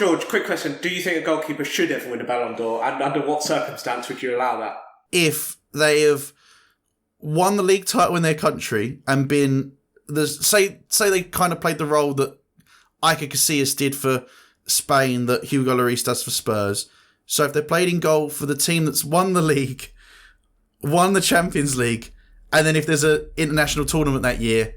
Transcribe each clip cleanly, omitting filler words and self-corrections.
George, quick question. Do you think a goalkeeper should ever win a Ballon d'Or? And under what circumstance would you allow that? If they have won the league title in their country and been... Say they kind of played the role that Iker Casillas did for Spain, that Hugo Lloris does for Spurs. So if they played in goal for the team that's won the league, won the Champions League, and then if there's an international tournament that year,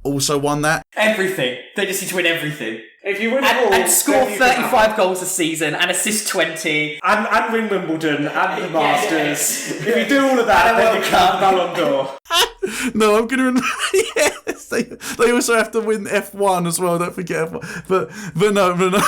also won that. Everything. They just need to win everything. If you win it all... And score 35 goals a season and assist 20. And win Wimbledon and the Masters. If you do all of that, then you can Ballon d'Or. No, I'm going to... Yes, they also have to win F1 as well, don't forget F1. But no.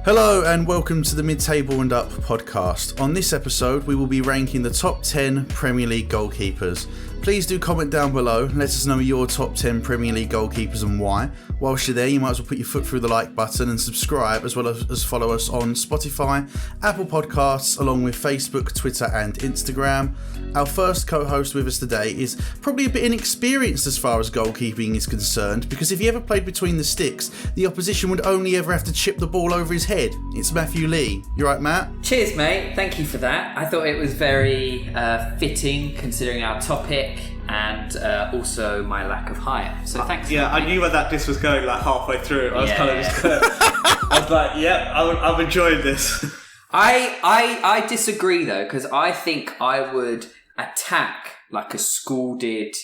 Hello and welcome to the Midtable and Up podcast. On this episode, we will be ranking the top 10 Premier League goalkeepers. Please do comment down below and let us know your top 10 Premier League goalkeepers and why. Whilst you're there, you might as well put your foot through the like button and subscribe, as well as follow us on Spotify, Apple Podcasts, along with Facebook, Twitter and Instagram. Our first co-host with us today is probably a bit inexperienced as far as goalkeeping is concerned, because if he ever played between the sticks, the opposition would only ever have to chip the ball over his head. It's Matthew Lee. You right, Matt? Cheers, mate. Thank you for that. I thought it was very fitting considering our topic and also my lack of height. So thanks. Yeah, I knew where that diss was going like halfway through. I was kind of just I was like, yeah, I'm enjoying this. I disagree though, because I think I would attack like a school did,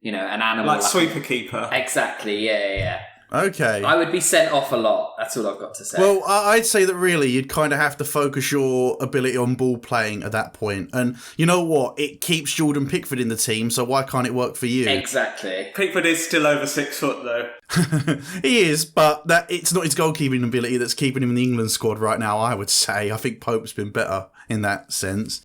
an animal. Like sweeper keeper. Exactly, yeah. Okay. I would be sent off a lot. That's all I've got to say. Well, I'd say that really you'd kind of have to focus your ability on ball playing at that point. And you know what? It keeps Jordan Pickford in the team, so why can't it work for you? Exactly. Pickford is still over 6 foot though. He is, but it's not his goalkeeping ability that's keeping him in the England squad right now, I would say. I think Pope's been better in that sense.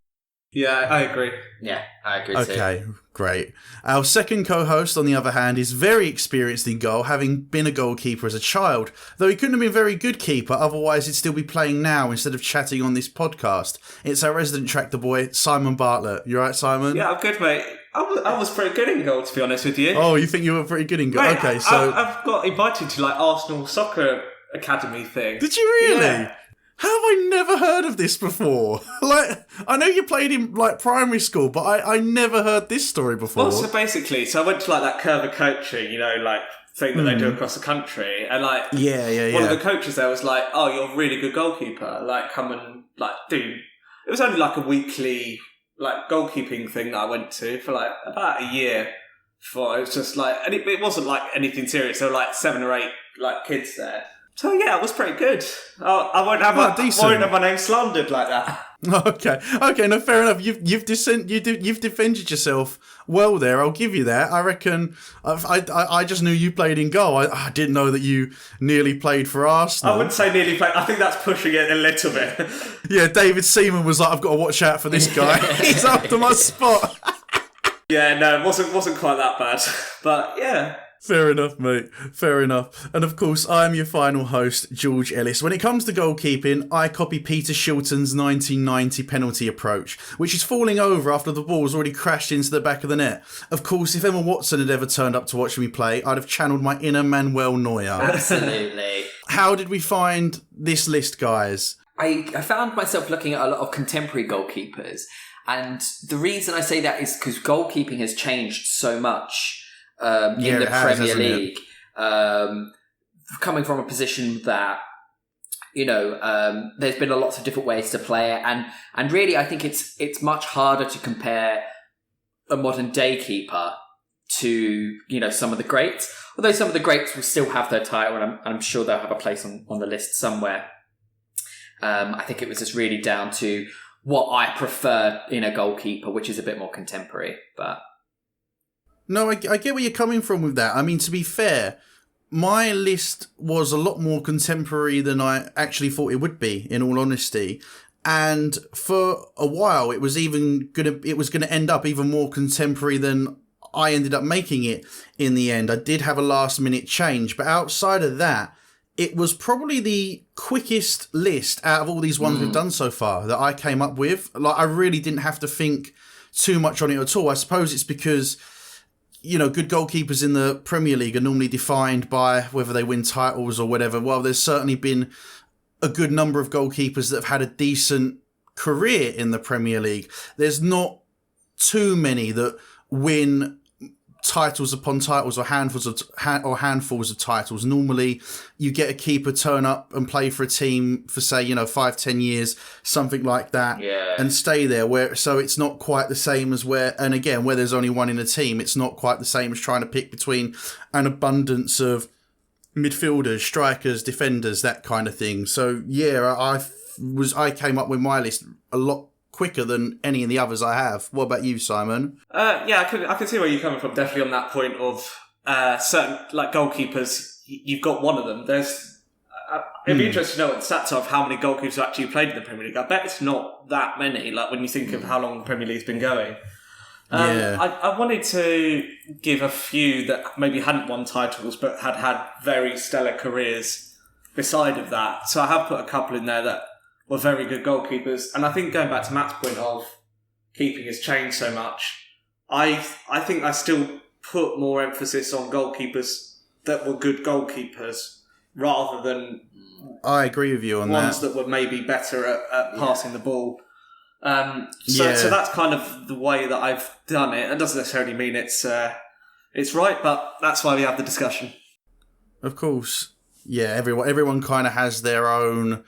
Yeah, I agree. Yeah, I agree too. Okay, great. Our second co-host, on the other hand, is very experienced in goal, having been a goalkeeper as a child. Though he couldn't have been a very good keeper, otherwise he'd still be playing now instead of chatting on this podcast. It's our resident tractor boy, Simon Bartlett. You right, Simon? Yeah, I'm good, mate. I was pretty good in goal, to be honest with you. Oh, you think you were pretty good in goal? Mate, okay, so... I've got invited to Arsenal Soccer Academy thing. Did you really? Yeah. How have I never heard of this before? I know you played in primary school, but I never heard this story before. Well, so basically, I went to that Curva coaching, thing that they do across the country, and one of the coaches there was like, "Oh, you're a really good goalkeeper. Come and do." It was only a weekly goalkeeping thing that I went to for about a year. Before it was just and it wasn't anything serious. There were 7 or 8 kids there. So yeah, it was pretty good. I won't have my name slandered like that. Okay. No, fair enough. You've defended yourself well there. I'll give you that. I reckon. I just knew you played in goal. I didn't know that you nearly played for Arsenal. I wouldn't say nearly played. I think that's pushing it a little bit. Yeah, David Seaman was like, I've got to watch out for this guy. He's after my spot. Yeah, no, it wasn't quite that bad, but yeah. Fair enough, mate. Fair enough. And of course, I am your final host, George Ellis. When it comes to goalkeeping, I copy Peter Shilton's 1990 penalty approach, which is falling over after the ball's already crashed into the back of the net. Of course, if Emma Watson had ever turned up to watch me play, I'd have channeled my inner Manuel Neuer. Absolutely. How did we find this list, guys? I found myself looking at a lot of contemporary goalkeepers. And the reason I say that is because goalkeeping has changed so much. In the Premier League, coming from a position that there's been lots of different ways to play it, and really I think it's much harder to compare a modern day keeper to some of the greats. Although some of the greats will still have their title, and I'm sure they'll have a place on the list somewhere. I think it was just really down to what I prefer in a goalkeeper, which is a bit more contemporary, but. No, I get where you're coming from with that. I mean, to be fair, my list was a lot more contemporary than I actually thought it would be, in all honesty. And for a while, it was gonna end up even more contemporary than I ended up making it in the end. I did have a last minute change, but outside of that, it was probably the quickest list out of all these ones we've done so far that I came up with. Like, I really didn't have to think too much on it at all. I suppose it's because, you know, good goalkeepers in the Premier League are normally defined by whether they win titles or whatever. Well, there's certainly been a good number of goalkeepers that have had a decent career in the Premier League. There's not too many that win titles upon titles or handfuls of titles. Normally, you get a keeper turn up and play for a team for, say, 5-10 years, something like that, and stay there. So it's not quite the same as where there's only one in a team, it's not quite the same as trying to pick between an abundance of midfielders, strikers, defenders, that kind of thing. So I came up with my list a lot quicker than any of the others I have. What about you, Simon? I can see where you're coming from, definitely on that point of certain, like, goalkeepers, you've got one of them. It'd be interesting to know what the stats are of how many goalkeepers have actually played in the Premier League. I bet it's not that many, like, when you think of how long the Premier League's been going. I wanted to give a few that maybe hadn't won titles but had very stellar careers beside of that. So I have put a couple in there that were very good goalkeepers. And I think going back to Matt's point of keeping has changed so much, I think I still put more emphasis on goalkeepers that were good goalkeepers rather than I agree with you on ones that were maybe better at passing the ball. So that's kind of the way that I've done it. It doesn't necessarily mean it's right, but that's why we have the discussion. Of course. Yeah, everyone kind of has their own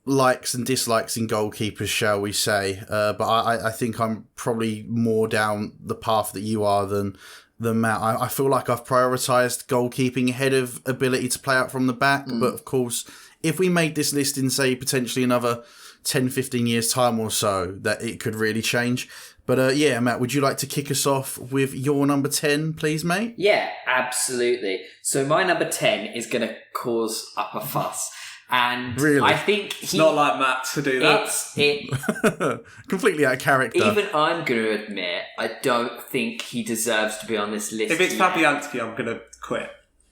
likes and dislikes in goalkeepers, shall we say. But I think I'm probably more down the path that you are than Matt. I feel like I've prioritised goalkeeping ahead of ability to play out from the back. But of course, if we made this list in, say, potentially another 10-15 years time or so, that it could really change. But Matt, would you like to kick us off with your number 10, please, mate? Yeah, absolutely. So my number 10 is going to cause up a fuss. And really? I think it's not like Matt to do that. Completely out of character. Even I'm going to admit, I don't think he deserves to be on this list. If it's Fabianski, I'm going to quit.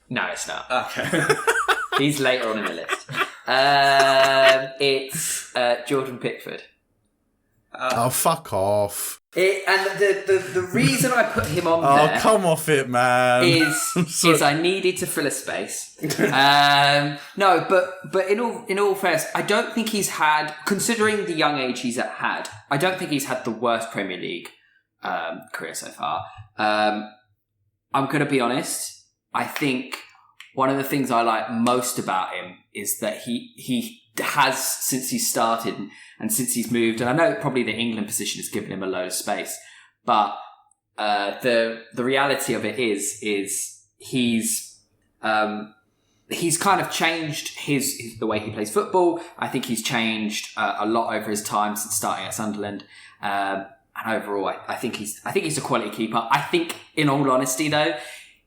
No, it's not. Okay. He's later on in the list. It's Jordan Pickford. Fuck off. And the reason I put him on there... Oh, come off it, man. is I needed to fill a space. No, but in all fairness, I don't think he's had, considering the young age he's had, I don't think he's had the worst Premier League career so far. I'm going to be honest. I think one of the things I like most about him is that he has, since he started and since he's moved, and I know probably the England position has given him a load of space, but the reality of it is he's kind of changed the way he plays football. I think he's changed a lot over his time since starting at Sunderland. And overall, I think he's a quality keeper. I think, in all honesty, though,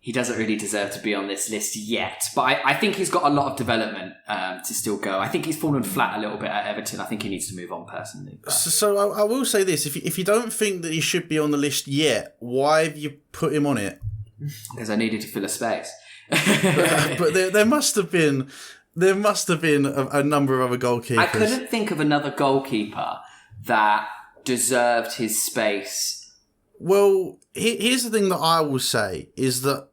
he doesn't really deserve to be on this list yet. But I think he's got a lot of development to still go. I think he's fallen flat a little bit at Everton. I think he needs to move on personally. So I will say this. If you don't think that he should be on the list yet, why have you put him on it? Because I needed to fill a space. But there must have been a number of other goalkeepers. I couldn't think of another goalkeeper that deserved his space. Well, here's the thing that I will say is that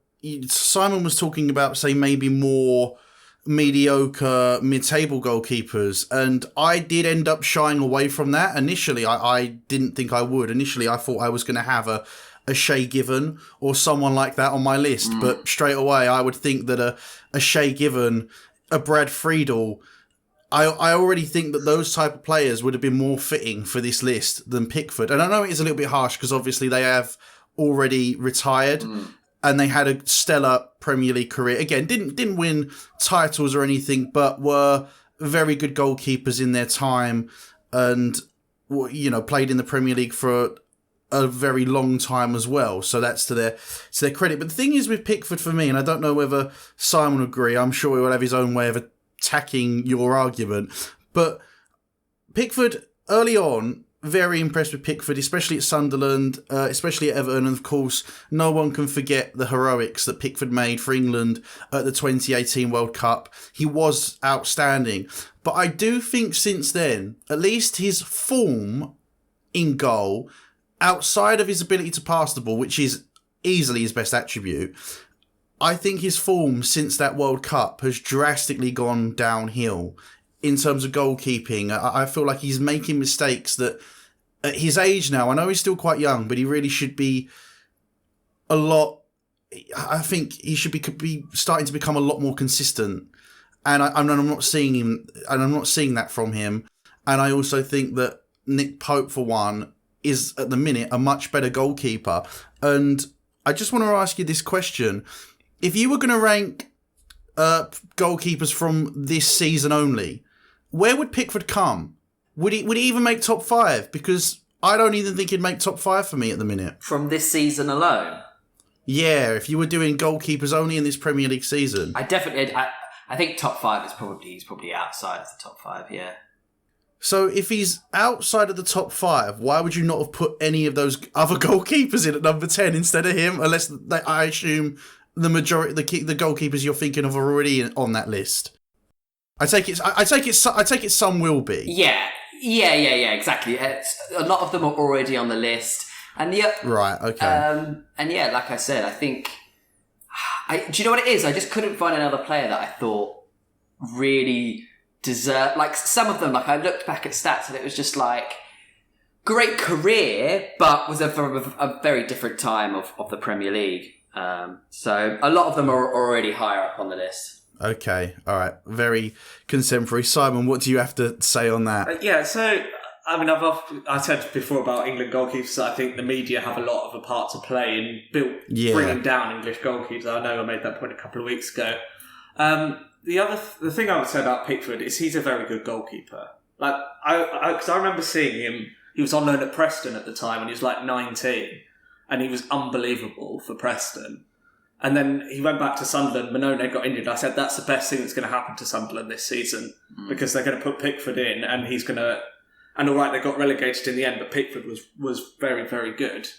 Simon was talking about, say, maybe more mediocre mid-table goalkeepers, and I did end up shying away from that. Initially, I didn't think I would. Initially, I thought I was going to have a Shay Given or someone like that on my list, but straight away I would think that a Shay Given, a Brad Friedel, I already think that those type of players would have been more fitting for this list than Pickford. And I know it is a little bit harsh because obviously they have already retired and they had a stellar Premier League career. Again, didn't win titles or anything, but were very good goalkeepers in their time and, you know, played in the Premier League for a very long time as well. So that's to their credit. But the thing is with Pickford for me, and I don't know whether Simon will agree, I'm sure he will have his own way of attacking your argument, but Pickford early on very impressed with Pickford, especially at Sunderland, especially at Everton. And of course, no one can forget the heroics that Pickford made for England at the 2018 World Cup. He was outstanding. But I do think since then, at least his form in goal, outside of his ability to pass the ball, which is easily his best attribute, I think his form since that World Cup has drastically gone downhill in terms of goalkeeping. I feel like he's making mistakes that at his age now, I know he's still quite young, but he really should be I think he should be starting to become a lot more consistent. And I'm not seeing him, and I'm not seeing that from him. And I also think that Nick Pope, for one, is at the minute a much better goalkeeper. And I just want to ask you this question. If you were going to rank goalkeepers from this season only, where would Pickford come? Would he even make top 5? Because I don't even think he'd make top 5 for me at the minute. From this season alone? Yeah, if you were doing goalkeepers only in this Premier League season. I think top 5 he's probably outside of the top 5, yeah. So if he's outside of the top 5, why would you not have put any of those other goalkeepers in at number 10 instead of him? Unless I assume the majority, the goalkeepers you're thinking of are already on that list. I take it some will be. Yeah, exactly. A lot of them are already on the list. And yeah, right, okay. And yeah, like I said, I think... do you know what it is? I just couldn't find another player that I thought really deserved... Like, some of them, like, I looked back at stats and it was just like... Great career, but was a very different time of the Premier League. So a lot of them are already higher up on the list. Okay, all right. Very contemporary. Simon, what do you have to say on that? Yeah, so, I mean, I said before about England goalkeepers that I think the media have a lot of a part to play in bringing down English goalkeepers. I know I made that point a couple of weeks ago. The thing I would say about Pickford is he's a very good goalkeeper. Like, because I remember seeing him, he was on loan at Preston at the time and he was like 19 and he was unbelievable for Preston. And then he went back to Sunderland. Mannone got injured. I said, that's the best thing that's going to happen to Sunderland this season because they're going to put Pickford in and he's going to... And all right, they got relegated in the end, but Pickford was very, very good.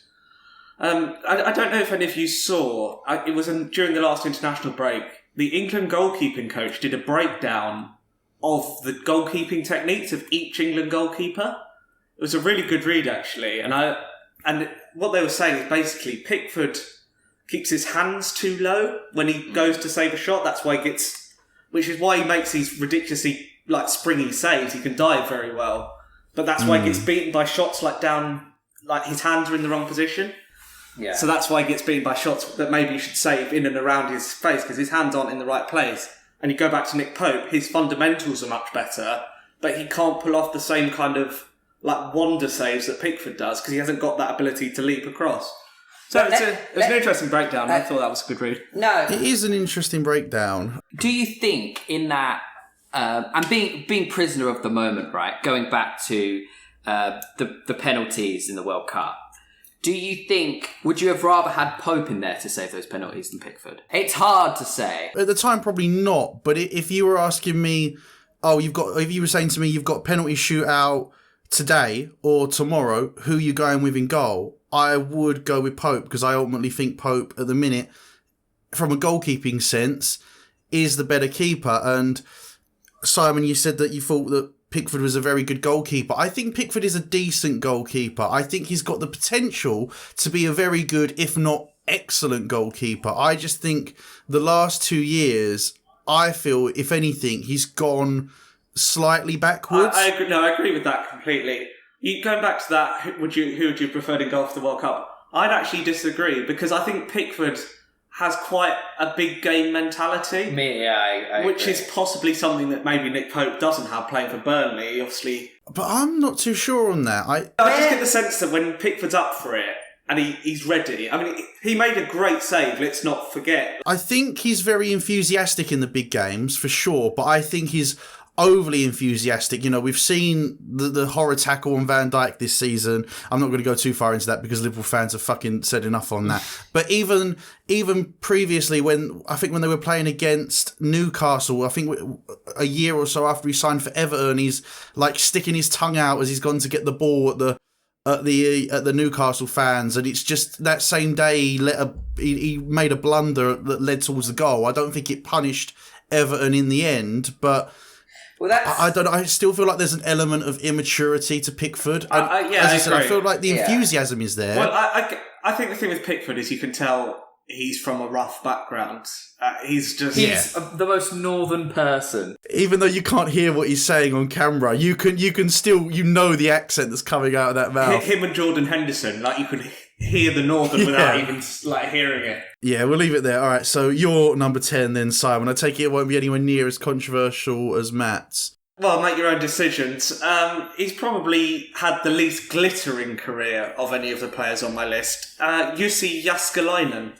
I don't know if any of you saw, it was during the last international break, the England goalkeeping coach did a breakdown of the goalkeeping techniques of each England goalkeeper. It was a really good read, actually. And what they were saying is basically Pickford keeps his hands too low when he goes to save a shot. That's why which is why he makes these ridiculously springy saves. He can dive very well, but that's why he gets beaten by shots down, his hands are in the wrong position. Yeah. So that's why he gets beaten by shots that maybe he should save in and around his face because his hands aren't in the right place. And you go back to Nick Pope, his fundamentals are much better, but he can't pull off the same kind of wonder saves that Pickford does because he hasn't got that ability to leap across. So it was an interesting breakdown. I thought that was a good read. No, it is an interesting breakdown. Do you think in that, and being prisoner of the moment, right? Going back to the penalties in the World Cup, do you think would you have rather had Pope in there to save those penalties than Pickford? It's hard to say. At the time, probably not. But if you were asking me, if you were saying to me, you've got penalty shootout today or tomorrow, who are you going with in goal? I would go with Pope because I ultimately think Pope at the minute, from a goalkeeping sense, is the better keeper. And Simon, you said that you thought that Pickford was a very good goalkeeper. I think Pickford is a decent goalkeeper. I think he's got the potential to be a very good, if not excellent goalkeeper. I just think the last 2 years, I feel, if anything, he's gone slightly backwards. I agree with that completely. Going back to that, who would you prefer in goal for the World Cup? I'd actually disagree because I think Pickford has quite a big game mentality. I which agree. is possibly something that maybe Nick Pope doesn't have playing for Burnley, obviously. But I'm not too sure on that. I just get the sense that when Pickford's up for it and he's ready, I mean, he made a great save, let's not forget. I think he's very enthusiastic in the big games, for sure, but I think his overly enthusiastic. You know, we've seen the horror tackle on Van Dijk this season. I'm not going to go too far into that because Liverpool fans have fucking said enough on that. But even previously, when they were playing against Newcastle, I think a year or so after he signed for Everton, he's like sticking his tongue out as he's gone to get the ball at the Newcastle fans, and it's just that same day he made a blunder that led towards the goal. I don't think it punished Everton in the end, but. Well, I don't know. I still feel like there's an element of immaturity to Pickford. And as I said, I feel like the enthusiasm is there. Well, I think the thing with Pickford is you can tell he's from a rough background. He's the most northern person. Even though you can't hear what he's saying on camera, you can still know the accent that's coming out of that mouth. Him and Jordan Henderson, like you could hear the northern without even like hearing it. Yeah, we'll leave it there. All right, so you're number 10 then, Simon. I take it won't be anywhere near as controversial as Matt's. Well, make your own decisions. He's probably had the least glittering career of any of the players on my list. Jussi Jääskeläinen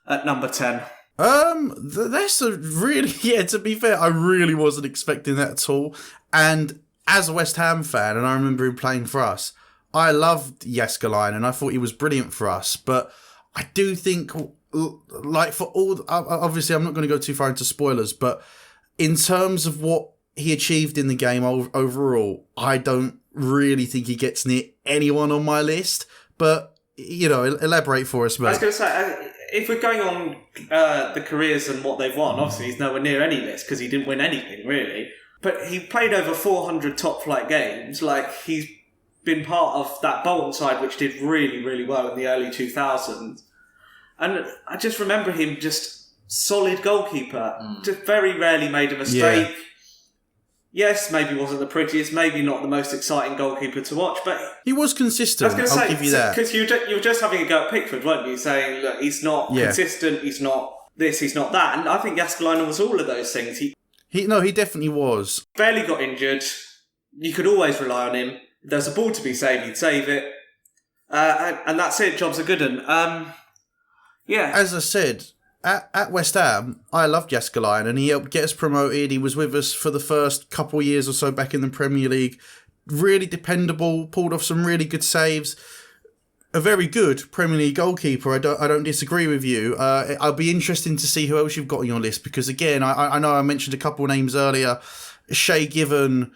at number 10. That's a really... Yeah, to be fair, I really wasn't expecting that at all. And as a West Ham fan, and I remember him playing for us, I loved Jääskeläinen and I thought he was brilliant for us. But I do think, like, for all... Obviously, I'm not going to go too far into spoilers, but in terms of what he achieved in the game overall, I don't really think he gets near anyone on my list. But, you know, elaborate for us, mate. I was going to say... If we're going on the careers and what they've won, obviously he's nowhere near any list because he didn't win anything, really. But he played over 400 top-flight games. Like, he's been part of that Bolton side, which did really, really well in the early 2000s. And I just remember him just solid goalkeeper. Just very rarely made a mistake. Yeah. Yes, maybe wasn't the prettiest, maybe not the most exciting goalkeeper to watch, but... He was consistent, I'll give you that. Because you were just having a go at Pickford, weren't you? Saying, look, he's not consistent, he's not this, he's not that. And I think Jääskeläinen was all of those things. He definitely was. Barely got injured. You could always rely on him. If there's a ball to be saved, he'd save it. And that's it, job's a good one. Yeah. As I said... At West Ham, I loved Jääskeläinen and he helped get us promoted. He was with us for the first couple of years or so back in the Premier League. Really dependable, pulled off some really good saves. A very good Premier League goalkeeper. I don't disagree with you. I'll be interesting to see who else you've got on your list because, again, I know I mentioned a couple of names earlier. Shay Given,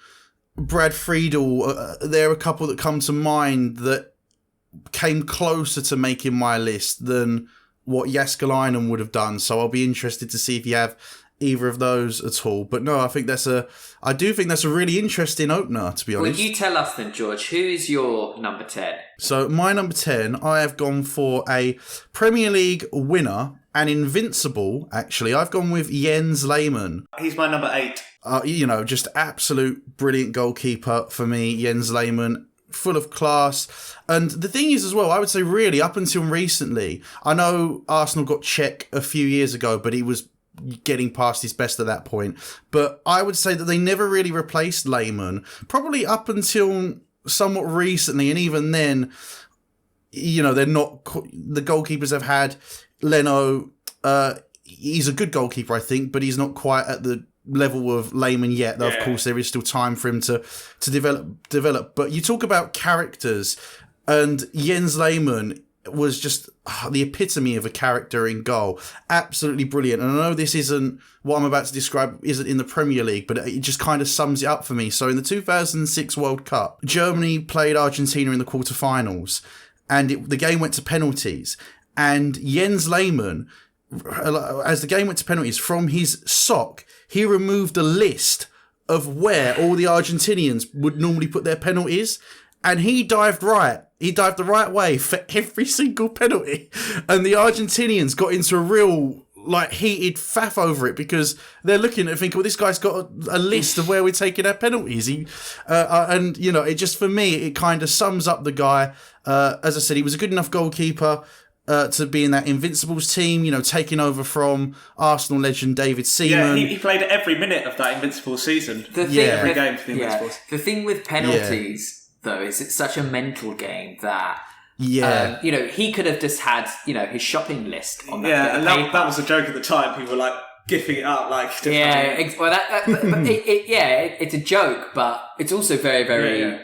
Brad Friedel. There are a couple that come to mind that came closer to making my list than what Jääskeläinen would have done, so I'll be interested to see if you have either of those at all. But no, I do think that's a really interesting opener, to be honest. Well, you tell us then, George, who is your number 10? So my number 10, I have gone for a Premier League winner, an invincible, actually. I've gone with Jens Lehmann. He's my number 8. Just absolute brilliant goalkeeper for me, Jens Lehmann. Full of class. And the thing is as well, I would say really up until recently, I know Arsenal got Cech a few years ago, but he was getting past his best at that point. But I would say that they never really replaced Lehmann, probably up until somewhat recently. And even then, they're not, the goalkeepers have had Leno, he's a good goalkeeper, I think, but he's not quite at the level of Lehmann yet, though. Of course there is still time for him to develop. But you talk about characters, and Jens Lehmann was just the epitome of a character in goal. Absolutely brilliant. And I know this isn't what I'm about to describe, isn't in the Premier League, but it just kind of sums it up for me. So in the 2006 World Cup, Germany played Argentina in the quarterfinals, and the game went to penalties, and Jens Lehmann, as the game went to penalties, from his sock, he removed a list of where all the Argentinians would normally put their penalties, and he dived right. He dived the right way for every single penalty. And the Argentinians got into a real, heated faff over it because they're looking at thinking, well, this guy's got a list of where we're taking our penalties. It just, for me, it kind of sums up the guy. As I said, he was a good enough goalkeeper to be in that Invincibles team, taking over from Arsenal legend David Seaman. Yeah, he played every minute of that Invincibles season. Every game for the Invincibles. The thing with penalties, though, is it's such a mental game that... he could have just had, his shopping list on that. Yeah, and that was a joke at the time. People were like, gifting it up, like it's a joke, but it's also very, very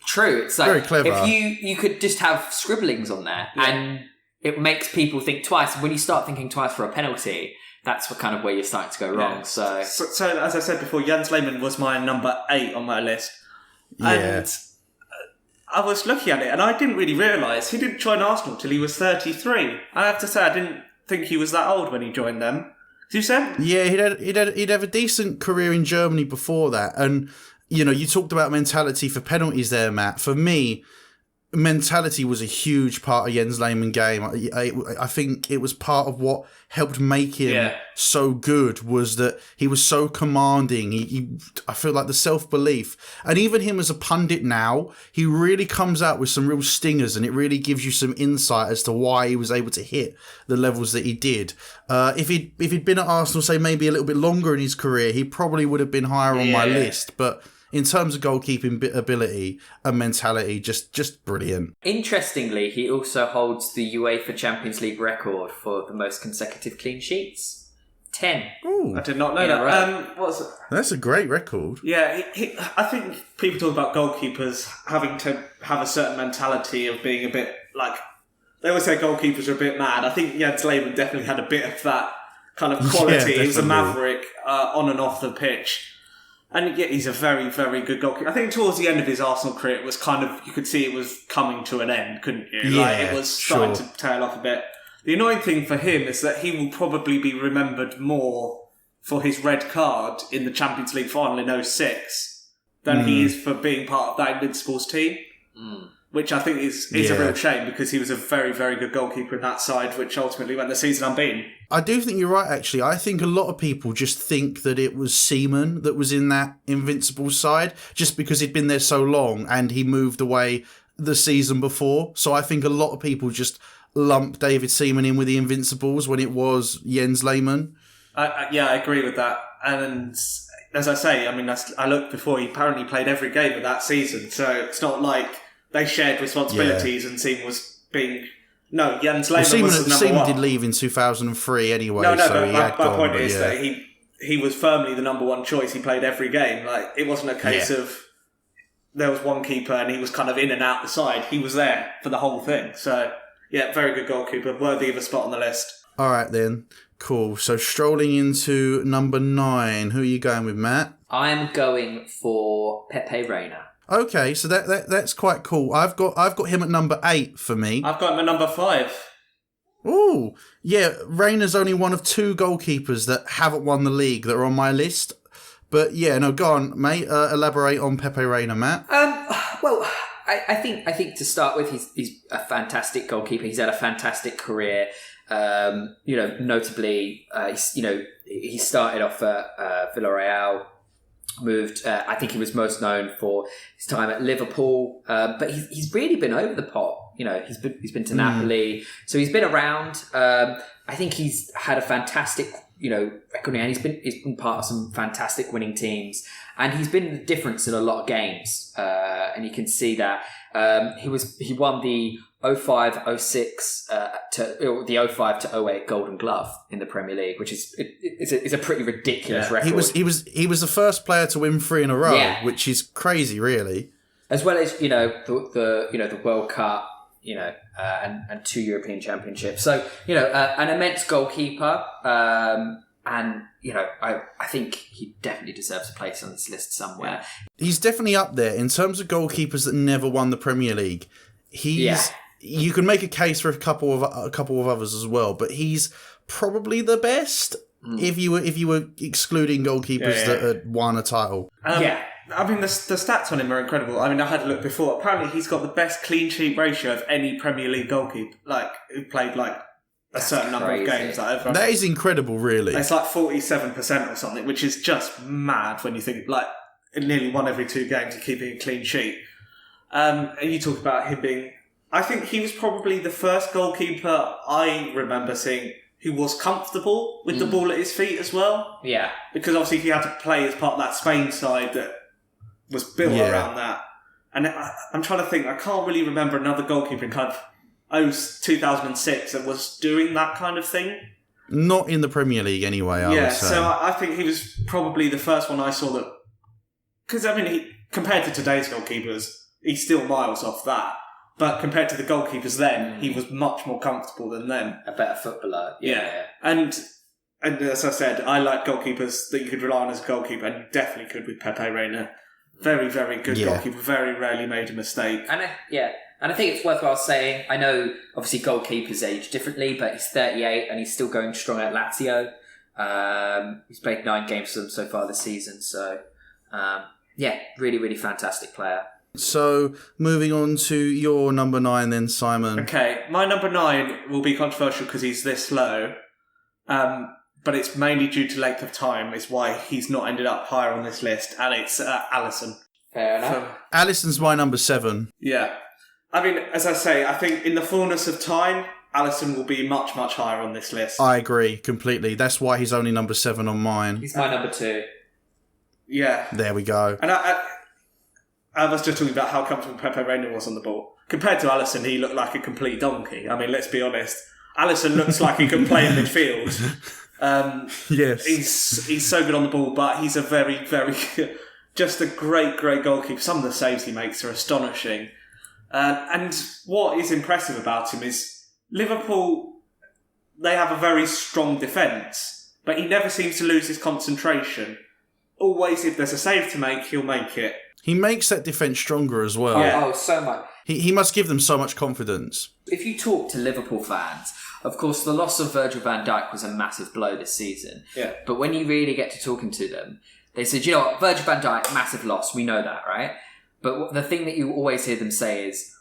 true. It's like very clever. If you could just have scribblings on there, and it makes people think twice. When you start thinking twice for a penalty, that's what kind of where you're starting to go wrong. So as I said before, Jens Lehmann was my number 8 on my list, and I was looking at it, and I didn't really realise he didn't join Arsenal till he was 33. I have to say, I didn't think he was that old when he joined them. Did you say? Yeah, he'd have a decent career in Germany before that, and you talked about mentality for penalties there, Matt. For me, mentality was a huge part of Jens Lehmann's game. I think it was part of what helped make him so good, was that he was so commanding. I feel like the self-belief, and even him as a pundit now, he really comes out with some real stingers, and it really gives you some insight as to why he was able to hit the levels that he did. If he'd been at Arsenal, say maybe a little bit longer in his career, he probably would have been higher on my list, but in terms of goalkeeping ability and mentality, just brilliant. Interestingly, he also holds the UEFA Champions League record for the most consecutive clean sheets. 10. Ooh. I did not know that. Right. That's a great record. Yeah, I think people talk about goalkeepers having to have a certain mentality of being a bit like... They always say goalkeepers are a bit mad. I think Jens Lehmann definitely had a bit of that kind of quality. He was a maverick on and off the pitch. And he's a very, very good goalkeeper. I think towards the end of his Arsenal career, it was kind of, you could see it was coming to an end, couldn't you? Yeah, it was starting to tail off a bit. The annoying thing for him is that he will probably be remembered more for his red card in the Champions League final in 06 than he is for being part of that Invincibles team. Which I think is a real shame, because he was a very, very good goalkeeper in that side, which ultimately went the season unbeaten. I do think you're right, actually. I think a lot of people just think that it was Seaman that was in that Invincibles side, just because he'd been there so long and he moved away the season before. So I think a lot of people just lump David Seaman in with the Invincibles when it was Jens Lehmann. I agree with that. And as I say, I mean, I looked before, he apparently played every game of that season, so it's not like they shared responsibilities and Seaman was being... No, Jens Lehmann was the number Seaman 1. did leave in 2003 anyway. No, but my point is that he was firmly the number 1 choice. He played every game. Like, it wasn't a case of there was one keeper and he was kind of in and out the side. He was there for the whole thing. So, yeah, very good goalkeeper, worthy of a spot on the list. All right, then. Cool. So, strolling into number 9, who are you going with, Matt? I'm going for Pepe Reina. Okay, so that's quite cool. I've got him at number 8 for me. I've got him at number 5. Ooh, yeah. Reina's only one of 2 goalkeepers that haven't won the league that are on my list. But yeah, no, go on, mate. Elaborate on Pepe Reina, Matt. Well, I think to start with, he's a fantastic goalkeeper. He's had a fantastic career. Notably, he started off at Villarreal. Moved. I think he was most known for his time at Liverpool, but he's really been over the pot. He's been to Napoli, so he's been around. I think he's had a fantastic record, and he's been part of some fantastic winning teams, and he's been the difference in a lot of games. And you can see that he won the 05-06 to the 05 to 08 Golden Glove in the Premier League, which is a pretty ridiculous record. He was the first player to win 3 in a row, which is crazy, really. As well as the World Cup, and 2 European Championships. So an immense goalkeeper, and I think he definitely deserves a place on this list somewhere. He's definitely up there in terms of goalkeepers that never won the Premier League. You can make a case for a couple of others as well, but he's probably the best if you were excluding goalkeepers that had won a title. I mean, the stats on him are incredible. I mean, I had a look before. Apparently, he's got the best clean sheet ratio of any Premier League goalkeeper, who played a certain number of games. That is incredible, really. It's like 47% or something, which is just mad when you think nearly 1 every 2 games of keeping a clean sheet. And you talk about him being... I think he was probably the first goalkeeper I remember seeing who was comfortable with the ball at his feet as well. Yeah. Because obviously he had to play as part of that Spain side that was built around that. And I'm trying to think, I can't really remember another goalkeeper in kind of 2006 that was doing that kind of thing. Not in the Premier League anyway, I would say. So I think he was probably the first one I saw that... Because, I mean, compared to today's goalkeepers, he's still miles off that. But compared to the goalkeepers then, he was much more comfortable than them. A better footballer. Yeah. And as I said, I like goalkeepers that you could rely on as a goalkeeper, and you definitely could with Pepe Reina. Very, very good goalkeeper. Very rarely made a mistake. And I think it's worthwhile saying, I know obviously goalkeepers age differently, but he's 38 and he's still going strong at Lazio. He's played 9 games for them so far this season. So, really, really fantastic player. So, moving on to your number 9 then, Simon. Okay, my number 9 will be controversial because he's this low. But it's mainly due to length of time is why he's not ended up higher on this list, and it's Alisson. Fair enough. Alisson's my number 7. Yeah. I mean, as I say, I think in the fullness of time, Alisson will be much, much higher on this list. I agree completely. That's why he's only number 7 on mine. He's my number 2. Yeah. There we go. And I was just talking about how comfortable Pepe Reina was on the ball. Compared to Alisson, he looked like a complete donkey. I mean, let's be honest. Alisson looks like he can play in midfield. Yes. He's so good on the ball, but he's a very, very... just a great, great goalkeeper. Some of the saves he makes are astonishing. And what is impressive about him is Liverpool, they have a very strong defence, but he never seems to lose his concentration. Always, if there's a save to make, he'll make it. He makes that defence stronger as well. Yeah. Oh, so much. He must give them so much confidence. If you talk to Liverpool fans, of course, the loss of Virgil van Dijk was a massive blow this season. Yeah. But when you really get to talking to them, they said, you know what, Virgil van Dijk, massive loss. We know that, right? But the thing that you always hear them say is,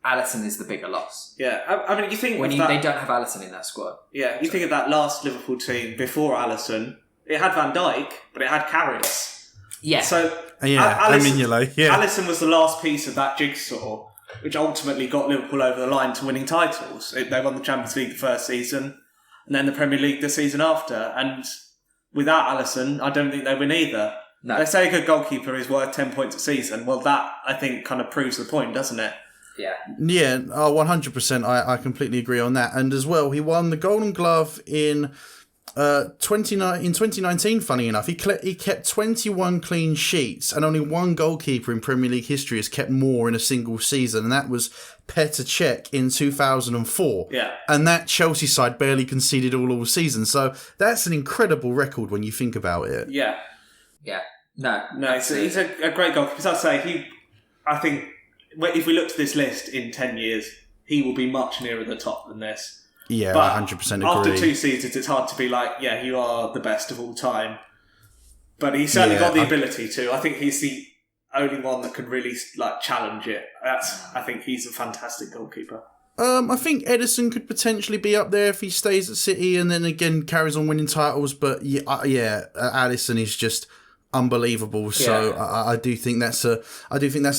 Alisson is the bigger loss. Yeah. I mean, you think... They don't have Alisson in that squad. Yeah, you think of that last Liverpool team before Alisson, it had Van Dijk, but it had Carrius. Yeah. So, Alisson was the last piece of that jigsaw, which ultimately got Liverpool over the line to winning titles. They won the Champions League the first season, and then the Premier League the season after. And without Alisson, I don't think they win either. No. They say a good goalkeeper is worth 10 points a season. Well, that, I think, kind of proves the point, doesn't it? Yeah. Yeah, 100%. I completely agree on that. And as well, he won the Golden Glove in 2019, funny enough. He kept 21 clean sheets, and only one goalkeeper in Premier League history has kept more in a single season, and that was Petr Cech in 2004. Yeah. And that Chelsea side barely conceded all season. So that's an incredible record when you think about it. Yeah. Yeah. No, he's a great goalkeeper. As I say, I think if we look to this list in 10 years, he will be much nearer the top than this. Yeah, but 100% agree. After 2 seasons, it's hard to be like, yeah, you are the best of all time. But he's certainly got the ability to. I think he's the only one that can really challenge it. I think he's a fantastic goalkeeper. I think Edison could potentially be up there if he stays at City and then again carries on winning titles. But Alisson is just unbelievable. So I do think that's a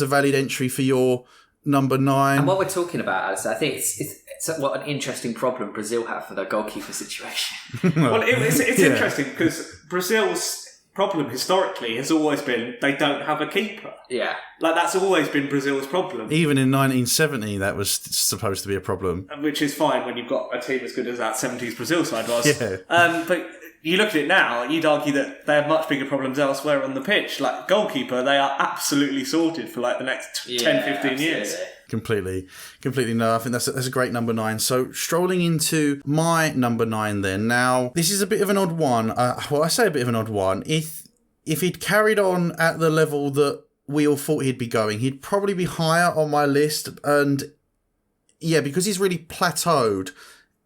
valid entry for your number 9. And what we're talking about, Alisson, I think it's what an interesting problem Brazil have for their goalkeeper situation. Well, it's interesting because Brazil's problem historically has always been they don't have a keeper. Yeah. That's always been Brazil's problem. Even in 1970, that was supposed to be a problem. Which is fine when you've got a team as good as that 70s Brazil side was. Yeah. But you look at it now, you'd argue that they have much bigger problems elsewhere on the pitch. Like goalkeeper, they are absolutely sorted for the next 10-15 years. Completely. No, I think that's a great number 9. So strolling into my number 9 then. Now, this is a bit of an odd one. I say a bit of an odd one. If he'd carried on at the level that we all thought he'd be going, he'd probably be higher on my list. And yeah, because he's really plateaued,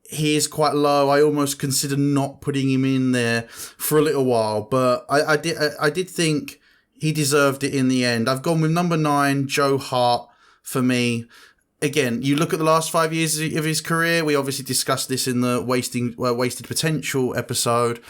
he is quite low. I almost considered not putting him in there for a little while, but I did think he deserved it in the end. I've gone with number 9, Joe Hart, for me. Again, you look at the last 5 years of his career. We obviously discussed this in the Wasted Potential episode,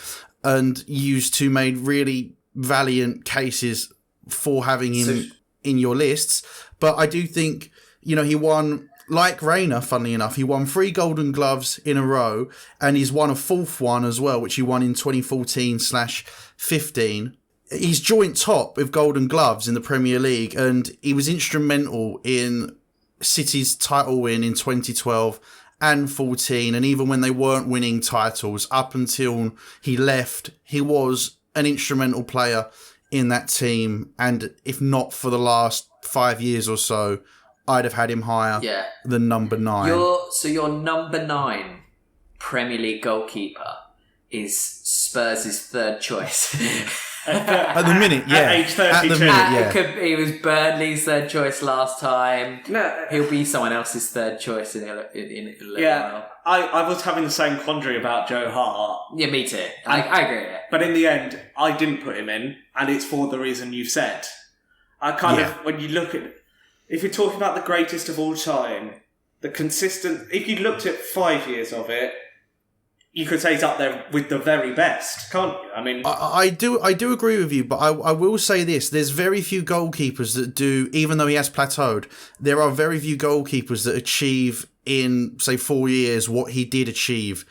and used to made really valiant cases for having him in your lists. But I do think, he won... Like Reina, funnily enough, he won 3 Golden Gloves in a row, and he's won a 4th one as well, which he won in 2014/15. He's joint top with Golden Gloves in the Premier League, and he was instrumental in City's title win in 2012 and 14, and even when they weren't winning titles, up until he left, he was an instrumental player in that team. And if not for the last 5 years or so, I'd have had him higher than number 9. Your number 9 Premier League goalkeeper is Spurs' third choice. At the minute, yeah. At age 32. At the minute, yeah. He was Burnley's third choice last time. No. He'll be someone else's third choice in a little while. I was having the same quandary about Joe Hart. Yeah, me too. I agree with it. But in the end, I didn't put him in, and it's for the reason you've said. I kind of, when you look at, if you're talking about the greatest of all time, if you looked at 5 years of it, you could say he's up there with the very best, can't you? I mean, I do agree with you, but I will say this: there's very few goalkeepers that do, even though he has plateaued. There are very few goalkeepers that achieve in, say, 4 years what he did achieve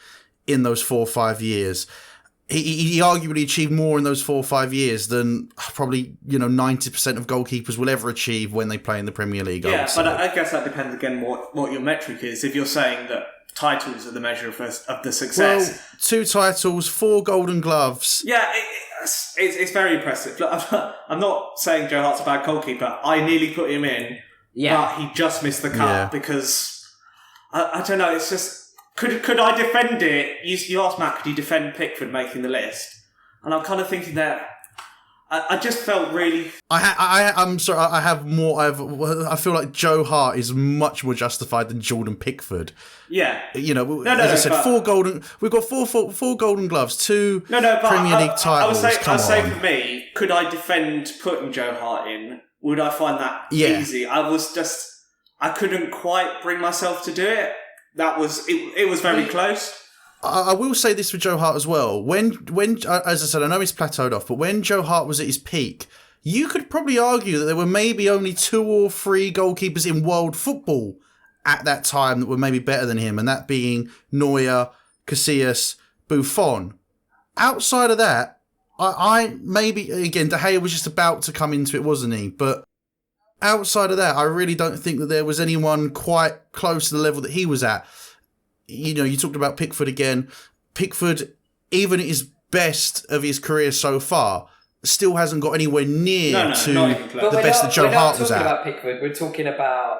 in those 4 or 5 years. He arguably achieved more in those 4 or 5 years than probably 90% of goalkeepers will ever achieve when they play in the Premier League. Yeah, but I guess that depends again what your metric is. If you're saying that titles are the measure of the success. Well, 2 titles, 4 Golden Gloves. Yeah, it's very impressive. Look, I'm not saying Joe Hart's a bad goalkeeper. I nearly put him in, but he just missed the cut because I don't know. It's just could I defend it? You asked Matt, could you defend Pickford making the list? And I'm kind of thinking that. I just felt really. I'm sorry. I have more. I feel like Joe Hart is much more justified than Jordan Pickford. Yeah. As I said, 4 golden. We've got four Golden Gloves, 2 Premier League titles. I would say for me, could I defend putting Joe Hart in? Would I find that easy? I couldn't quite bring myself to do it. It was very close. I will say this for Joe Hart as well. When as I said, I know he's plateaued off, but when Joe Hart was at his peak, you could probably argue that there were maybe only 2 or 3 goalkeepers in world football at that time that were maybe better than him, and that being Neuer, Casillas, Buffon. Outside of that, I maybe, again, De Gea was just about to come into it, wasn't he? But outside of that, I really don't think that there was anyone quite close to the level that he was at. You talked about Pickford again. Pickford, even at his best of his career so far, still hasn't got anywhere near to the best that Joe Hart was at. We're not talking about Pickford, we're talking about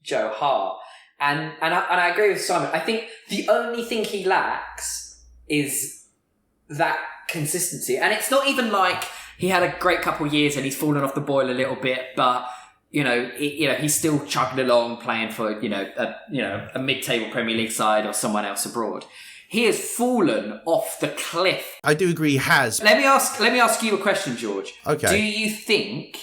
Joe Hart. And I agree with Simon. I think the only thing he lacks is that consistency. And it's not even like he had a great couple of years and he's fallen off the boil a little bit, but he's still chugging along playing for a mid-table Premier League side or someone else abroad. He has fallen off the cliff. I do agree he has. Let me ask you a question, George. Okay. Do you think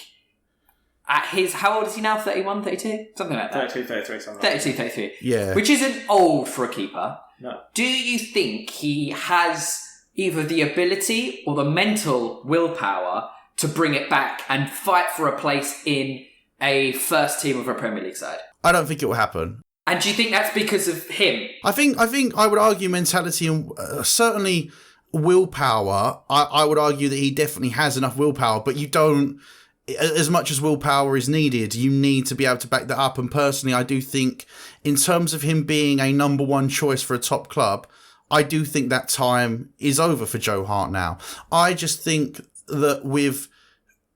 at his, how old is he now? 31, 32? Something like that. 32, 33, something 32, 33. Yeah. Which isn't old for a keeper. No. Do you think he has either the ability or the mental willpower to bring it back and fight for a place in a first team of a Premier League side? I don't think it will happen. And do you think that's because of him? I think I would argue mentality and certainly willpower. I would argue that he definitely has enough willpower, but you don't, as much as willpower is needed, you need to be able to back that up. And personally, I do think in terms of him being a number 1 choice for a top club, I do think that time is over for Joe Hart now. I just think that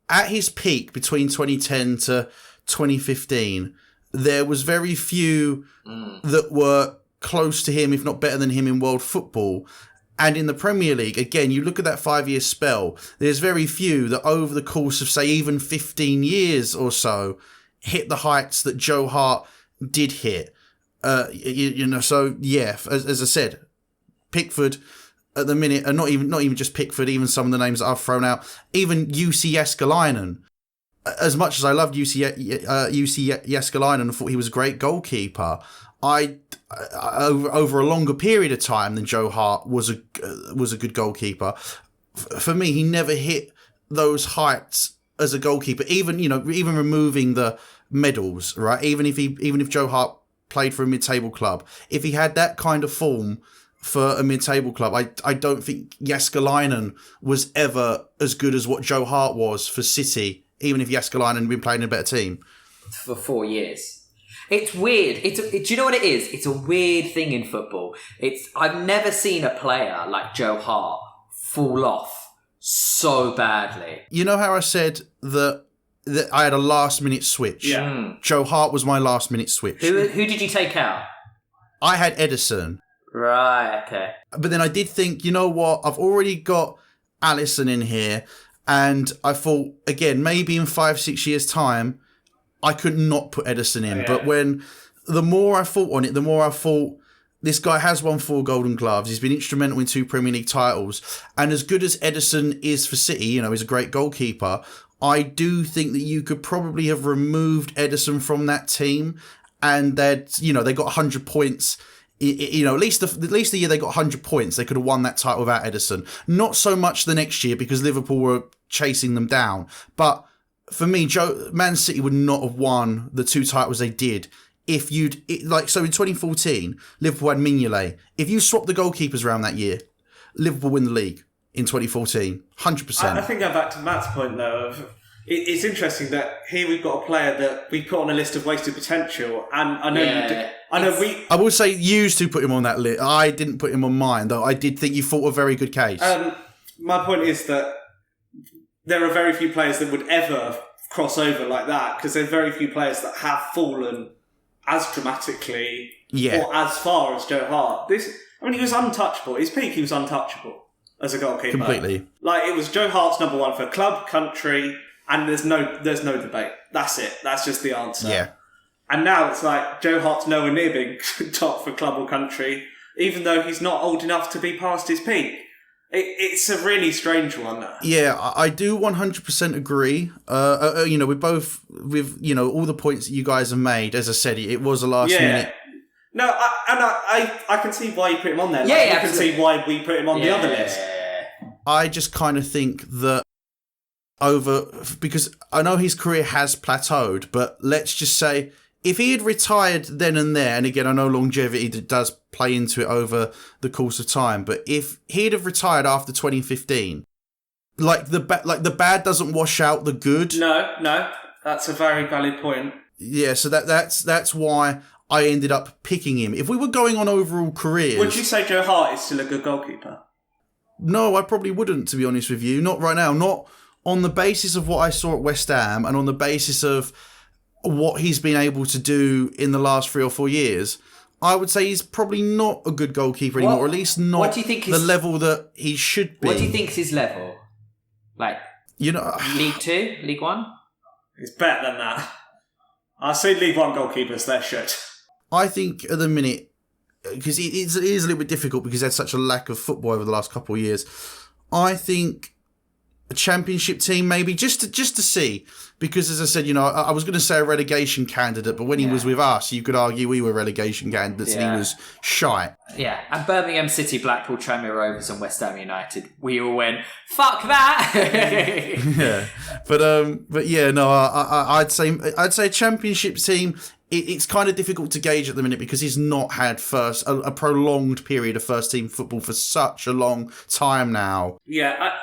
at his peak between 2010 to 2015, there was very few that were close to him, if not better than him in world football. And in the Premier League, again, you look at that 5-year spell, there's very few that over the course of, say, even 15 years or so, hit the heights that Joe Hart did hit. So, yeah, as I said, Pickford at the minute, and not even just Pickford, even some of the names that I've thrown out, even Jussi Jääskeläinen. As much as I loved Jussi Jääskeläinen and thought he was a great goalkeeper, over a longer period of time than Joe Hart was a good goalkeeper. For me, he never hit those heights as a goalkeeper. Even removing the medals, right? Even if Joe Hart played for a mid-table club, if he had that kind of form for a mid-table club, I don't think Jääskeläinen was ever as good as what Joe Hart was for City, even if Jääskeläinen had been playing in a better team. For 4 years. It's weird. Do you know what it is? It's a weird thing in football. I've never seen a player like Joe Hart fall off so badly. You know how I said that I had a last minute switch? Yeah. Joe Hart was my last minute switch. Who did you take out? I had Ederson. Right, okay. But then I did think, you know what? I've already got Alisson in here. And I thought, again, maybe in 5-6 years' time, I could not put Ederson in. But the more I thought on it, the more I thought, this guy has won 4 Golden Gloves. He's been instrumental in 2 Premier League titles. And as good as Ederson is for City, he's a great goalkeeper, I do think that you could probably have removed Ederson from that team. And they got 100 points. At least the year they got 100 points, they could have won that title without Ederson. Not so much the next year because Liverpool were chasing them down. But for me, Man City would not have won the 2 titles they did if so in 2014, Liverpool had Mignolet. If you swap the goalkeepers around that year, Liverpool win the league in 2014, 100%. I think going back to Matt's point though, it's interesting that here we've got a player that we put on a list of wasted potential, and I know I will say you two put him on that list. I didn't put him on mine, though I did think you fought a very good case. My point is that there are very few players that would ever cross over like that, because there are very few players that have fallen as dramatically or as far as Joe Hart. He was untouchable. His peak, he was untouchable as a goalkeeper. Completely. It was Joe Hart's number 1 for club, country, and there's no debate. That's it. That's just the answer. Yeah. And now it's like Joe Hart's nowhere near being top for club or country, even though he's not old enough to be past his peak. It's a really strange one. Yeah, I do 100% agree. With all the points that you guys have made. As I said, it was a last minute. No, I can see why you put him on there. You can see why we put him on the other list. I just kind of think that because I know his career has plateaued, but let's just say if he had retired then and there, and again I know longevity does play into it over the course of time, but if he'd have retired after 2015, the bad doesn't wash out the good. No, that's a very valid point. Yeah, so that's why I ended up picking him. If we were going on overall careers, would you say Joe Hart is still a good goalkeeper? No, I probably wouldn't, to be honest with you. Not right now. Not on the basis of what I saw at West Ham and on the basis of what he's been able to do in the last 3 or 4 years. I would say he's probably not a good goalkeeper anymore, or at least not the level that he should be. What do you think is his level? League 2? League 1? It's better than that. I've seen League 1 goalkeepers, they're shit. I think at the minute, because it is a little bit difficult because there's such a lack of football over the last couple of years, I think a championship team maybe, just to see. Because as I said, I was going to say a relegation candidate, but when he was with us, you could argue we were relegation candidates and he was shite. Yeah, and Birmingham City, Blackpool, Tranmere Rovers and West Ham United, we all went, fuck that! Yeah, but yeah, no, I'd say a championship team. It's kind of difficult to gauge at the minute because he's not had a prolonged period of first team football for such a long time now. Yeah,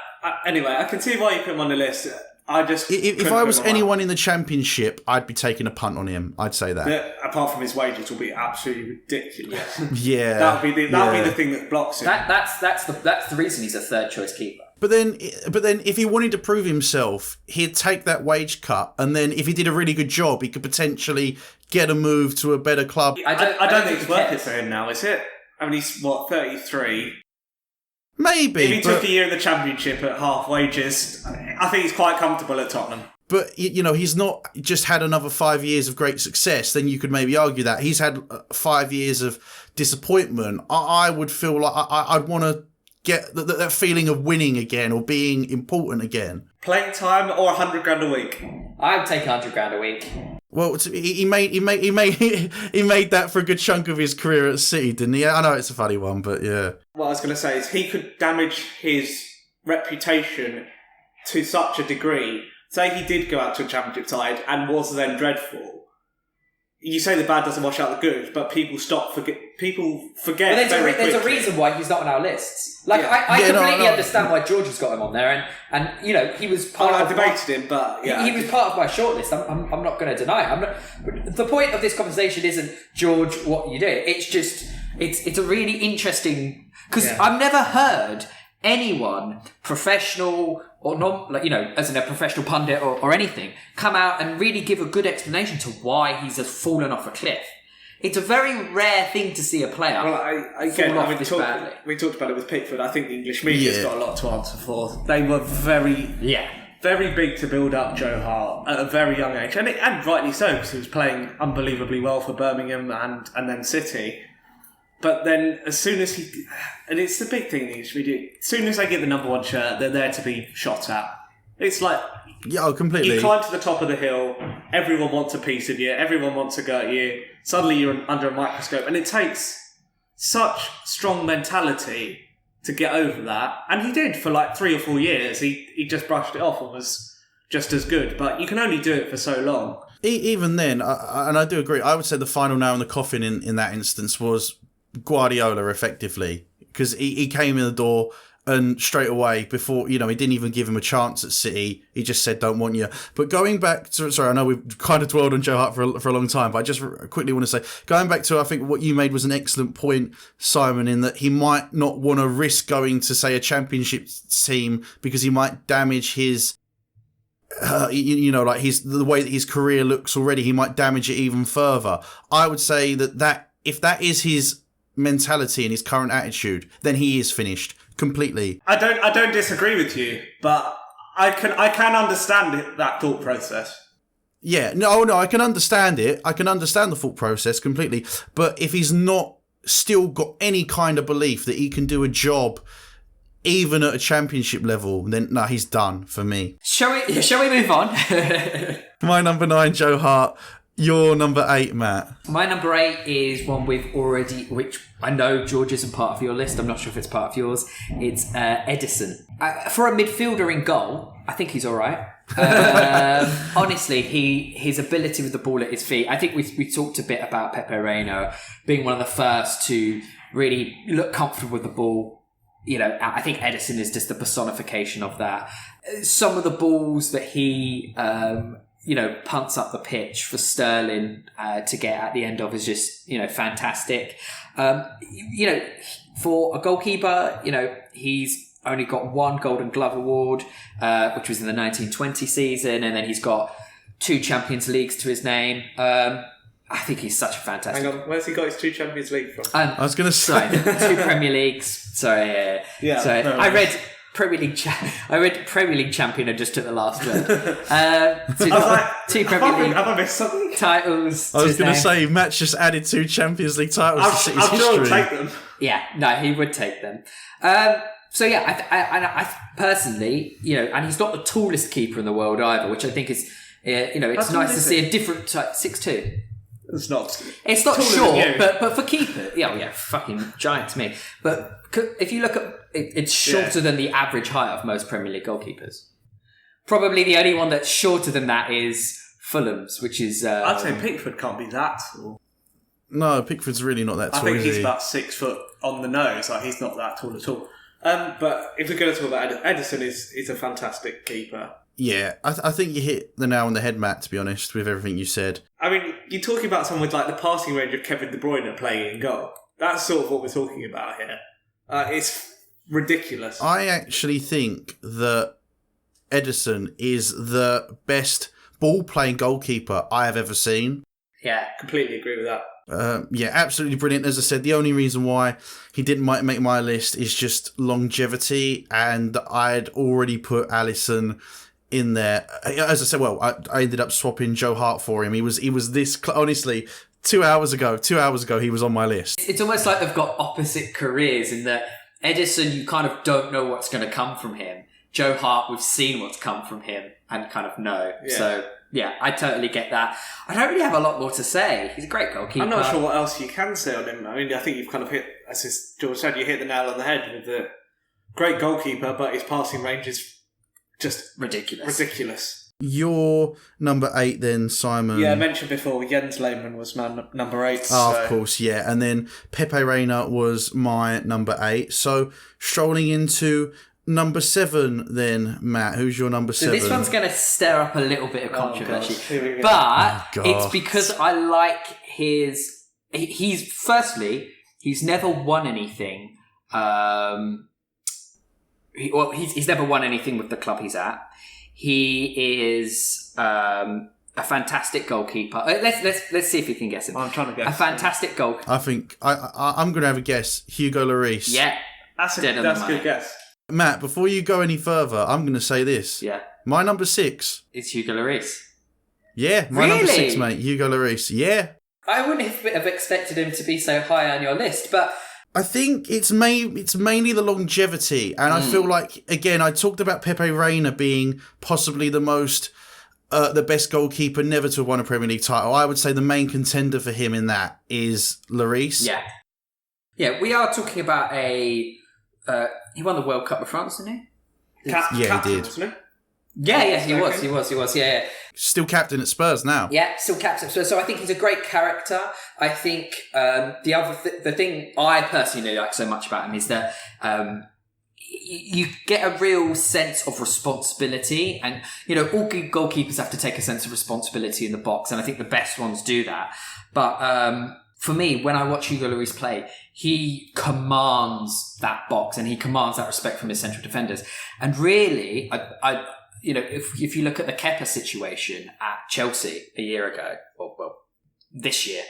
anyway, I can see why you put him on the list. If I was anyone in the championship, I'd be taking a punt on him. I'd say that. Apart from his wages, will be absolutely ridiculous. Yeah, that'll be the thing that blocks him. That's the reason he's a third choice keeper. But then, if he wanted to prove himself, he'd take that wage cut, and then if he did a really good job, he could potentially get a move to a better club. I don't think it's worth it for him now, is it? I mean, he's 33. Maybe. If he took a year in the Championship at half wages, I think he's quite comfortable at Tottenham. But, he's not just had another 5 years of great success. Then you could maybe argue that. He's had 5 years of disappointment. I would feel like I'd want to get that feeling of winning again or being important again. Playing time or $100,000 a week? I'd take $100,000 a week. Well, he made that for a good chunk of his career at City, didn't he? I know it's a funny one, but yeah. What I was going to say is he could damage his reputation to such a degree. Say he did go out to a championship side and was then dreadful. you say the bad doesn't wash out the good, but people forget. But there's a reason why he's not on our lists. Like I completely understand why George has got him on there, and you know he was part. I debated him, but he was part of my shortlist. I'm not going to deny it. But the point of this conversation isn't George what you do. It's just it's a really interesting because I've never heard anyone professional or not, like, you know, as in a professional pundit or anything, come out and really give a good explanation to why he's just fallen off a cliff. It's a very rare thing to see a player fall off this badly. We talked about it with Pickford. I think the English media's got a lot to answer for. They were very big to build up Joe Hart at a very young age, and rightly so, because he was playing unbelievably well for Birmingham and then City. But then, as soon as and it's the big thing, as soon as they get the number one shirt, they're there to be shot at. It's like, completely. You climb to the top of the hill, everyone wants a piece of you, everyone wants to go at you, suddenly you're under a microscope, and it takes such strong mentality to get over that. And he did for like 3 or 4 years. He just brushed it off and was just as good. But you can only do it for so long. Even then, and I do agree, I would say the final nail in the coffin in that instance was Guardiola, effectively, because he came in the door and straight away, before, you know, he didn't even give him a chance at City, he just said, don't want you. But going back to, sorry, I know we've kind of dwelled on Joe Hart for a long time, but I just quickly want to say, going back to, I think what you made was an excellent point, Simon, in that he might not want to risk going to, say, a championship team because he might damage his, you know, like the way that his career looks already, he might damage it even further. I would say that if that is his mentality and his current attitude, then he is finished completely. I don't disagree with you, but I can understand that thought process. Yeah, no, I can understand it. I can understand the thought process completely. But if he's not still got any kind of belief that he can do a job even at a championship level, then no, he's done for me. Shall we move on? My number 9, Joe Hart. Your number 8, Matt. My number 8 is one which I know George isn't part of your list. I'm not sure if it's part of yours. It's Ederson. For a midfielder in goal, I think he's all right. Honestly, his ability with the ball at his feet. I think we talked a bit about Pepe Reina being one of the first to really look comfortable with the ball. You know, I think Ederson is just the personification of that. Some of the balls that he punts up the pitch for Sterling to get at the end of is just, you know, fantastic. For a goalkeeper, you know, he's only got 1 Golden Glove award, which was in the 1920 season, and then he's got 2 Champions Leagues to his name. I think he's such a fantastic... Hang on, where's he got his 2 Champions League from? I was going to say... 2 Premier Leagues. Sorry, yeah. Sorry. No, I read Premier League champion and just took the last word. 2 Premier League have I missed something? Titles. I was going to say, Matt just added 2 Champions League titles to City's history. I'm sure he'll take them. Yeah, no, he would take them. I personally, you know, and he's not the tallest keeper in the world either, which I think is, it's nice to see a different type. 6'2". It's not. It's not short, but for keeper, fucking giant to me. But if you look at it, it's shorter than the average height of most Premier League goalkeepers. Probably the only one that's shorter than that is Fulham's, which is. I'd say Pickford can't be that tall. No, Pickford's really not that tall. I think he's about 6 foot on the nose. Like, he's not that tall at all. But if we're going to talk about Ederson, is a fantastic keeper. Yeah, I think you hit the nail on the head, Matt, to be honest, with everything you said. I mean, you're talking about someone with like the passing range of Kevin De Bruyne playing in goal. That's sort of what we're talking about here. It's ridiculous. I actually think that Ederson is the best ball-playing goalkeeper I have ever seen. Yeah, completely agree with that. Absolutely brilliant. As I said, the only reason why he didn't make my list is just longevity, and I'd already put Alisson in there. As I said, I ended up swapping Joe Hart for him. He was this honestly 2 hours ago he was on my list. It's almost like they've got opposite careers in that Ederson, you kind of don't know what's going to come from him. Joe Hart, we've seen what's come from him and kind of know. Yeah. So yeah, I totally get that. I don't really have a lot more to say. He's a great goalkeeper. I'm not sure what else you can say on him. I mean, I think you've kind of hit, as George said, you hit the nail on the head with the great goalkeeper, but his passing range is just ridiculous. Your number 8 then, Simon. Yeah, I mentioned before, Jens Lehmann was my number 8. Oh, of course, yeah. And then Pepe Reina was my number 8. So strolling into number 7 then, Matt. Who's your number 7? So this one's going to stir up a little bit of controversy. But it's because I like his... He's never won anything. He's never won anything with the club he's at. He is a fantastic goalkeeper. Let's see if we can guess him. I'm trying to guess. A fantastic goalkeeper. I think I'm going to have a guess. Hugo Lloris. Yeah, that's a good guess. Matt, before you go any further, I'm going to say this. Yeah. My number 6 is Hugo Lloris. Yeah, my number 6, mate. Hugo Lloris. Yeah. I wouldn't have expected him to be so high on your list, but I think it's mainly the longevity, and I feel like, again, I talked about Pepe Reina being possibly the best goalkeeper never to have won a Premier League title. I would say the main contender for him in that is Lloris. Yeah. We are talking about he won the World Cup with France, didn't he? He did. Wasn't he? Yeah, he was. Yeah. Still captain at Spurs now. Yeah, still captain at Spurs. So I think he's a great character. I think the thing I personally like so much about him is that you get a real sense of responsibility, and all good goalkeepers have to take a sense of responsibility in the box, and I think the best ones do that. But for me, when I watch Hugo Lloris play, he commands that box and he commands that respect from his central defenders. And really, if you look at the Kepa situation at Chelsea a year ago, well, this year,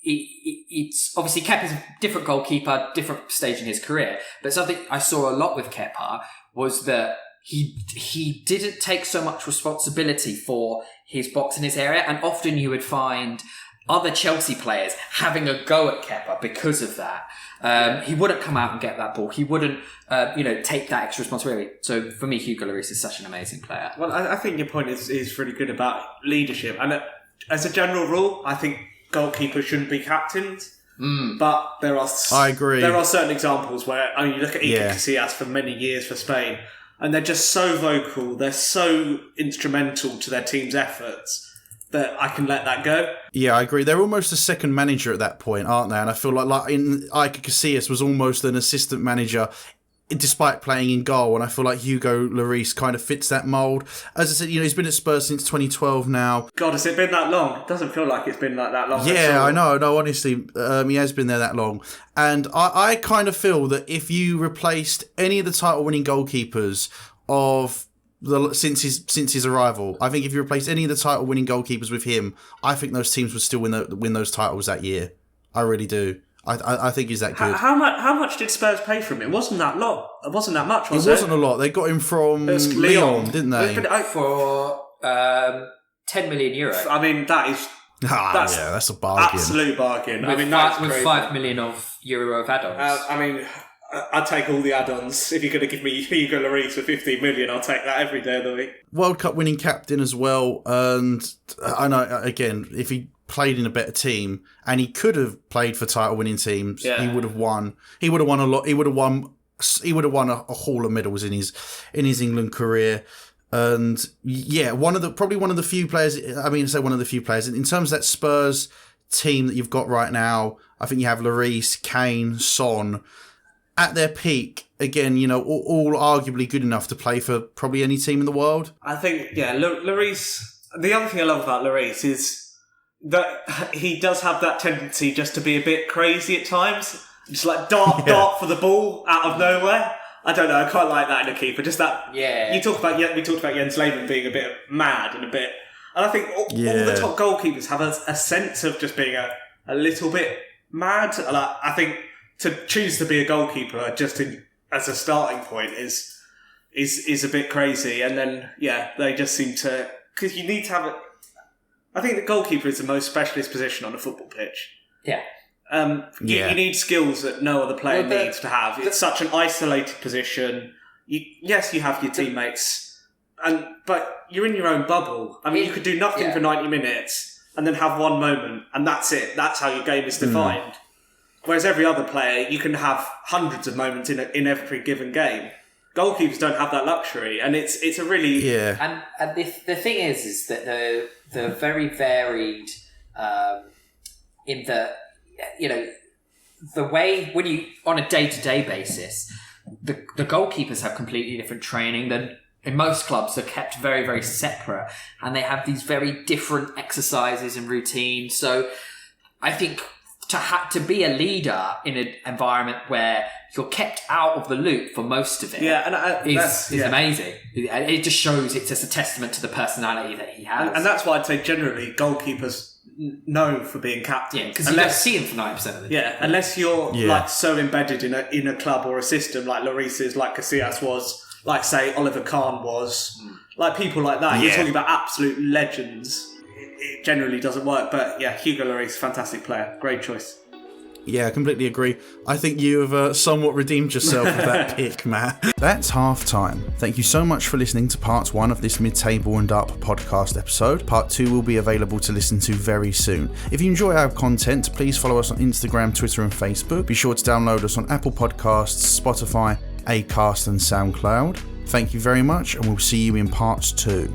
it's obviously Kepa's a different goalkeeper, different stage in his career. But something I saw a lot with Kepa was that he didn't take so much responsibility for his box in his area, and often you would find other Chelsea players having a go at Kepa because of that. He wouldn't come out and get that ball. He wouldn't, take that extra responsibility. So for me, Hugo Lloris is such an amazing player. Well, I think your point is really good about leadership. And as a general rule, I think goalkeepers shouldn't be captains. But I agree. There are certain examples where you look at Iker Casillas for many years for Spain, and they're just so vocal. They're so instrumental to their team's efforts that I can let that go. Yeah, I agree. They're almost a second manager at that point, aren't they? And I feel like Iker Casillas was almost an assistant manager despite playing in goal, and I feel like Hugo Lloris kind of fits that mould. As I said, he's been at Spurs since 2012 now. God, has it been that long? It doesn't feel like it's been like that long. Yeah, I know. No, honestly, he has been there that long. And I kind of feel that if you replaced any of the title-winning goalkeepers since his arrival, I think if you replace any of the title-winning goalkeepers with him, I think those teams would still win those titles that year. I really do. I think he's that good. How much did Spurs pay for him? It wasn't that lot. It wasn't that much, was it? It wasn't a lot. They got him from Lyon, didn't they? For €10 million. I mean, that's a bargain. Absolute bargain. With €5 million of add-ons. I'd take all the add-ons. If you're going to give me Hugo Lloris for 15 million, I'll take that every day of the week. World Cup winning captain as well. And I know, again, if he played in a better team, and he could have played for title winning teams, he would have won. He would have won a lot. He would have won a haul of medals in his England career. And yeah, one of the few players. One of the few players in terms of that Spurs team that you've got right now. I think you have Lloris, Kane, Son. At their peak, again, all arguably good enough to play for probably any team in the world. I think, Lloris. The other thing I love about Lloris is that he does have that tendency just to be a bit crazy at times, just like dart for the ball out of nowhere. I don't know. I quite like that in a keeper. Just that. Yeah. We talked about Jens Lehmann being a bit mad and I think all the top goalkeepers have a sense of just being a little bit mad. I think. To choose to be a goalkeeper just as a starting point is a bit crazy, and then they just seem to, because you need to have I think the goalkeeper is the most specialist position on a football pitch. Yeah. You need skills that no other player needs to have. It's such an isolated position. You have your teammates, but you're in your own bubble. You could do nothing for 90 minutes and then have one moment, and that's it. That's how your game is defined. Whereas every other player, you can have hundreds of moments in every given game. goalkeepers don't have that luxury, and it's a really And the thing is that the very varied in the the way when you on a day-to-day basis, the goalkeepers have completely different training than. In most clubs, are kept very, very separate, and they have these very different exercises and routines. So, I think to be a leader in an environment where you're kept out of the loop for most of it, is amazing. It just shows it's just a testament to the personality that he has, and that's why I'd say generally goalkeepers known for being captain. Yeah, because you don't see him for 90% of the time. Yeah, unless you're like so embedded in a club or a system like Lloris is, like Casillas was. Like, say, Oliver Kahn was. Like, people like that. You're talking about absolute legends. It generally doesn't work. But, yeah, Hugo Lloris, fantastic player. Great choice. Yeah, I completely agree. I think you have somewhat redeemed yourself with that pick, Matt. That's half time. Thank you so much for listening to part 1 of this Midtable and Up podcast episode. Part 2 will be available to listen to very soon. If you enjoy our content, please follow us on Instagram, Twitter and Facebook. Be sure to download us on Apple Podcasts, Spotify, Acast and SoundCloud. Thank you very much, and we'll see you in parts 2.